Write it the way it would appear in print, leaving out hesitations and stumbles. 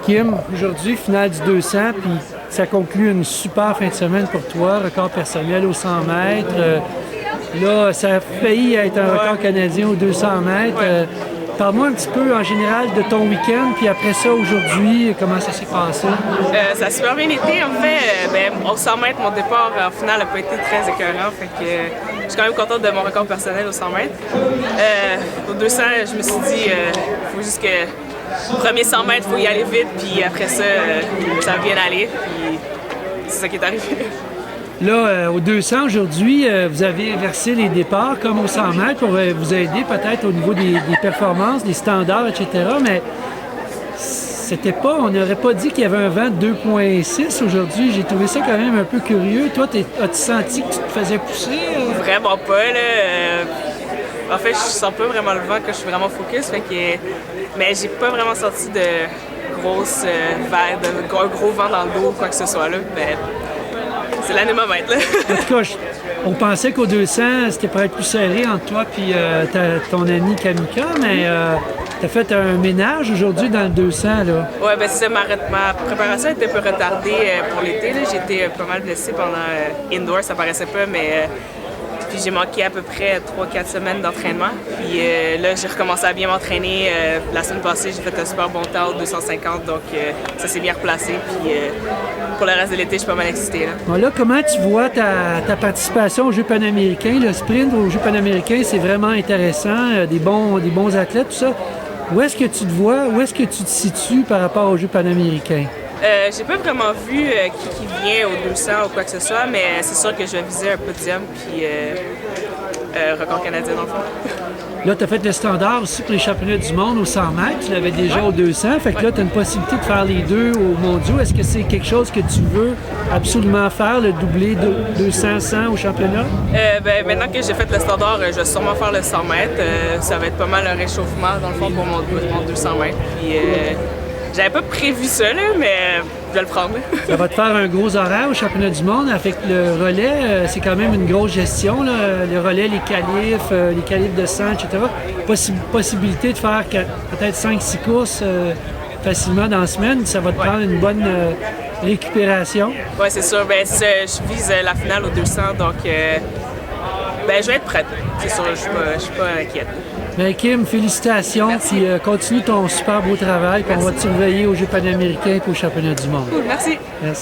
Kim, aujourd'hui, finale du 200, puis ça conclut une super fin de semaine pour toi, record personnel aux 100 mètres. Là, ça a failli être un record canadien aux 200 mètres. Parle-moi un petit peu en général de ton week-end, puis après ça, aujourd'hui, comment ça s'est passé? Ça a super bien été. En fait, au 100 mètres, mon départ en finale n'a pas été très écœurant. Fait que je suis quand même contente de mon record personnel aux 100 mètres. Au 200, je me suis dit, il faut juste que premier 100 mètres, il faut y aller vite, puis après ça, ça va bien aller. Puis c'est ça qui est arrivé. Là, au 200 aujourd'hui, vous avez inversé les départs comme au 100 mètres pour vous aider peut-être au niveau des performances, des standards, etc. Mais c'était pas, on n'aurait pas dit qu'il y avait un vent de 2,6 aujourd'hui. J'ai trouvé ça quand même un peu curieux. Toi, as-tu senti que tu te faisais pousser? Vraiment pas, là. En fait, je sens pas vraiment le vent quand je suis vraiment focus. Fait que, mais j'ai pas vraiment senti de grosses vagues, de gros vent dans le dos ou quoi que ce soit, là. Mais, c'est l'anémomètre, là. En tout cas, on pensait qu'au 200, c'était pour être plus serré entre toi et ton ami Kamika, mais tu as fait un ménage aujourd'hui dans le 200, là. Oui, bien c'est ça. Ma préparation a été un peu retardée pour l'été. J'ai été pas mal blessée pendant indoor, ça paraissait pas, mais puis j'ai manqué à peu près 3-4 semaines d'entraînement. Puis là, j'ai recommencé à bien m'entraîner. La semaine passée, j'ai fait un super bon temps au 250, donc ça s'est bien replacé. Puis pour le reste de l'été, je suis pas mal excitée. Là. Bon, là, comment tu vois ta participation aux Jeux panaméricains? Le sprint aux Jeux panaméricains, c'est vraiment intéressant. Des bons athlètes, tout ça. Où est-ce que tu te vois? Où est-ce que tu te situes par rapport aux Jeux panaméricains? J'ai pas vraiment vu qui vient au 200 ou quoi que ce soit, mais c'est sûr que je vais viser un podium puis record canadien dans le fond. Là, tu as fait le standard aussi pour les championnats du monde aux 100 mètres. Tu l'avais déjà au 200. Fait que là, tu as une possibilité de faire les deux aux mondiaux. Est-ce que c'est quelque chose que tu veux absolument faire, le doublé de 200-100 au championnat? Maintenant que j'ai fait le standard, je vais sûrement faire le 100 mètres. Ça va être pas mal un réchauffement, dans le fond, pour mon 200 mètres. Puis, j'avais pas prévu ça, là, mais je vais le prendre. Ça va te faire un gros horaire au championnat du monde. Avec le relais, c'est quand même une grosse gestion. Là. Le relais, les qualifs de 100, etc. Possibilité de faire peut-être 5-6 courses facilement dans la semaine. Ça va te prendre une bonne récupération. Oui, c'est sûr. Je vise la finale au 200, donc je vais être prête. C'est sûr, je suis pas inquiète. Bien, Kim, félicitations. Puis continue ton super beau travail. Puis on va te surveiller aux Jeux panaméricains et aux championnats du monde. Cool, merci. Merci.